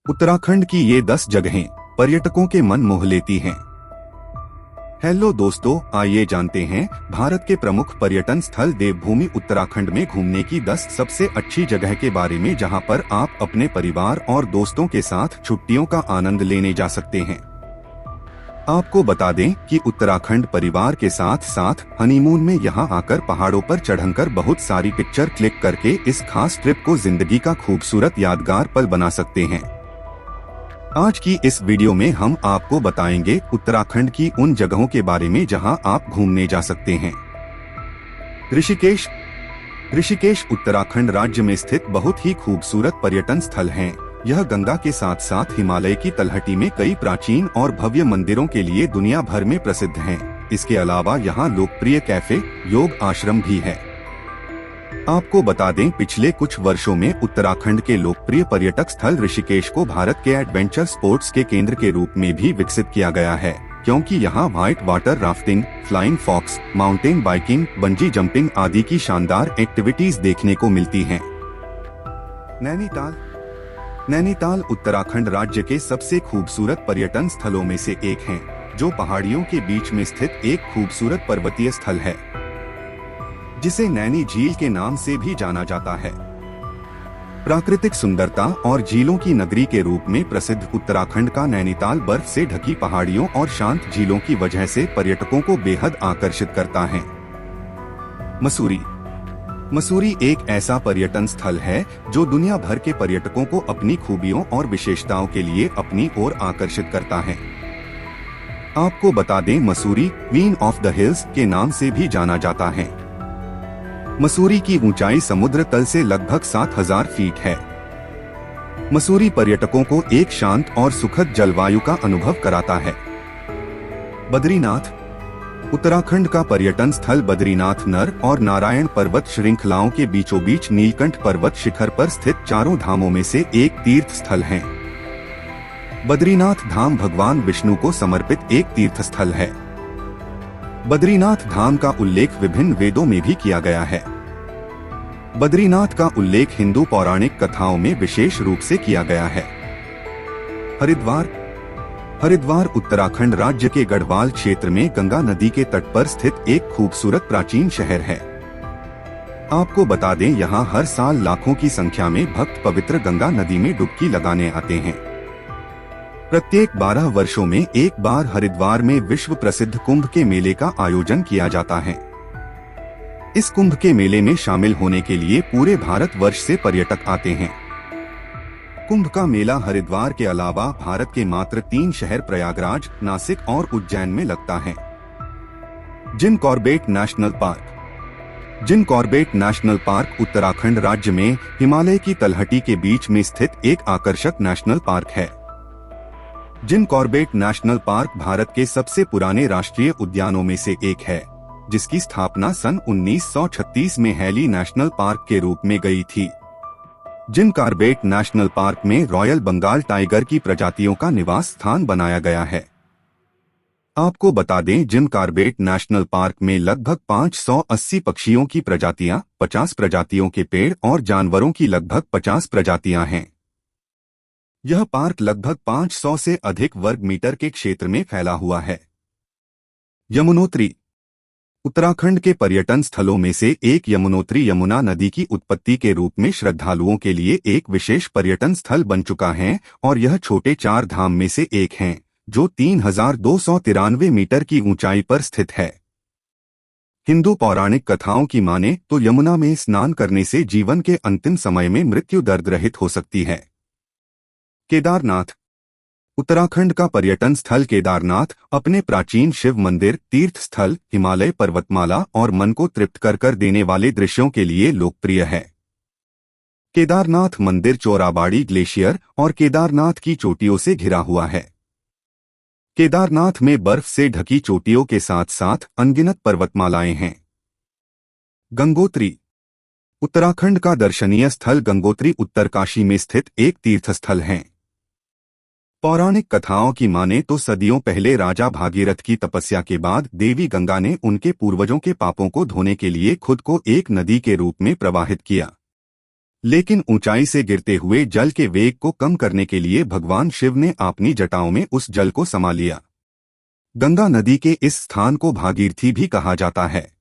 उत्तराखंड की ये 10 जगहें पर्यटकों के मन मोह लेती हैं। हेलो दोस्तों, आइए जानते हैं भारत के प्रमुख पर्यटन स्थल देवभूमि उत्तराखंड में घूमने की 10 सबसे अच्छी जगह के बारे में, जहां पर आप अपने परिवार और दोस्तों के साथ छुट्टियों का आनंद लेने जा सकते हैं। आपको बता दें कि उत्तराखंड परिवार के साथ साथ हनीमून में यहां आकर पहाड़ों पर चढ़कर बहुत सारी पिक्चर क्लिक करके इस खास ट्रिप को जिंदगी का खूबसूरत यादगार पल बना सकते हैं। आज की इस वीडियो में हम आपको बताएंगे उत्तराखंड की उन जगहों के बारे में जहां आप घूमने जा सकते हैं। ऋषिकेश। ऋषिकेश उत्तराखंड राज्य में स्थित बहुत ही खूबसूरत पर्यटन स्थल है। यह गंगा के साथ साथ हिमालय की तलहटी में कई प्राचीन और भव्य मंदिरों के लिए दुनिया भर में प्रसिद्ध है। इसके अलावा यहाँ लोकप्रिय कैफे, योग आश्रम भी है। आपको बता दें, पिछले कुछ वर्षों में उत्तराखंड के लोकप्रिय पर्यटक स्थल ऋषिकेश को भारत के एडवेंचर स्पोर्ट्स के केंद्र के रूप में भी विकसित किया गया है, क्योंकि यहाँ white water rafting, flying fox, mountain biking, bungee jumping आदि की शानदार एक्टिविटीज देखने को मिलती हैं। नैनीताल। नैनीताल उत्तराखंड राज्य के सबसे खूबसूरत पर्यटन स्थलों में से एक है, जो पहाड़ियों के बीच में स्थित एक खूबसूरत पर्वतीय स्थल है, जिसे नैनी झील के नाम से भी जाना जाता है। प्राकृतिक सुंदरता और झीलों की नगरी के रूप में प्रसिद्ध उत्तराखंड का नैनीताल बर्फ से ढकी पहाड़ियों और शांत झीलों की वजह से पर्यटकों को बेहद आकर्षित करता है। मसूरी। मसूरी एक ऐसा पर्यटन स्थल है जो दुनिया भर के पर्यटकों को अपनी खूबियों और विशेषताओं के लिए अपनी ओर आकर्षित करता है। आपको बता दें, Mussoorie queen of the hills के नाम से भी जाना जाता है। मसूरी की ऊंचाई समुद्र तल से लगभग 7000 फीट है। मसूरी पर्यटकों को एक शांत और सुखद जलवायु का अनुभव कराता है। बद्रीनाथ। उत्तराखंड का पर्यटन स्थल बद्रीनाथ नर और नारायण पर्वत श्रृंखलाओं के बीचों बीच नीलकंठ पर्वत शिखर पर स्थित चारों धामों में से एक तीर्थ स्थल है। बद्रीनाथ धाम भगवान विष्णु को समर्पित एक तीर्थ स्थल है। बद्रीनाथ धाम का उल्लेख विभिन्न वेदों में भी किया गया है। बद्रीनाथ का उल्लेख हिंदू पौराणिक कथाओं में विशेष रूप से किया गया है। हरिद्वार। हरिद्वार उत्तराखंड राज्य के गढ़वाल क्षेत्र में गंगा नदी के तट पर स्थित एक खूबसूरत प्राचीन शहर है। आपको बता दें, यहाँ हर साल लाखों की संख्या में भक्त पवित्र गंगा नदी में डुबकी लगाने आते हैं। प्रत्येक 12 वर्षों में एक बार हरिद्वार में विश्व प्रसिद्ध कुंभ के मेले का आयोजन किया जाता है। इस कुंभ के मेले में शामिल होने के लिए पूरे भारतवर्ष से पर्यटक आते हैं। कुंभ का मेला हरिद्वार के अलावा भारत के मात्र 3 शहर प्रयागराज, नासिक और उज्जैन में लगता है। Jim Corbett national park. Jim Corbett national park Uttarakhand राज्य में हिमालय की तलहटी के बीच में स्थित एक आकर्षक नेशनल पार्क है। Jim Corbett national park Bharat के सबसे पुराने राष्ट्रीय उद्यानों में से एक है, जिसकी स्थापना सन 1936 में हैली नेशनल पार्क के रूप में गई थी। जिम कॉर्बेट नेशनल पार्क में रॉयल बंगाल टाइगर की प्रजातियों का निवास स्थान बनाया गया है। आपको बता दें, जिम कॉर्बेट नेशनल पार्क में लगभग 580 पक्षियों की प्रजातियां, 50 प्रजातियों के पेड़ और जानवरों की लगभग 50 प्रजातियां हैं। यह पार्क लगभग 500 से अधिक वर्ग मीटर के क्षेत्र में फैला हुआ है। यमुनोत्री। उत्तराखंड के पर्यटन स्थलों में से एक यमुनोत्री यमुना नदी की उत्पत्ति के रूप में श्रद्धालुओं के लिए एक विशेष पर्यटन स्थल बन चुका है, और यह छोटे 4 धाम में से एक है, जो 3293 मीटर की ऊंचाई पर स्थित है। हिंदू पौराणिक कथाओं की माने तो यमुना में स्नान करने से जीवन के अंतिम समय में मृत्यु दर्द रहित हो सकती है। केदारनाथ। उत्तराखंड का पर्यटन स्थल केदारनाथ अपने प्राचीन शिव मंदिर, तीर्थ स्थल, हिमालय पर्वतमाला और मन को तृप्त कर देने वाले दृश्यों के लिए लोकप्रिय है। केदारनाथ मंदिर चोराबाड़ी ग्लेशियर और केदारनाथ की चोटियों से घिरा हुआ है। केदारनाथ में बर्फ से ढकी चोटियों के साथ साथ अनगिनत पर्वतमालाएं हैं। गंगोत्री। उत्तराखंड का दर्शनीय स्थल गंगोत्री उत्तरकाशी में स्थित एक तीर्थ स्थल है। पौराणिक कथाओं की माने तो सदियों पहले राजा भागीरथ की तपस्या के बाद देवी गंगा ने उनके पूर्वजों के पापों को धोने के लिए खुद को एक नदी के रूप में प्रवाहित किया। लेकिन ऊंचाई से गिरते हुए जल के वेग को कम करने के लिए भगवान शिव ने अपनी जटाओं में उस जल को समा लिया। गंगा नदी के इस स्थान को भागीरथी भी कहा जाता है।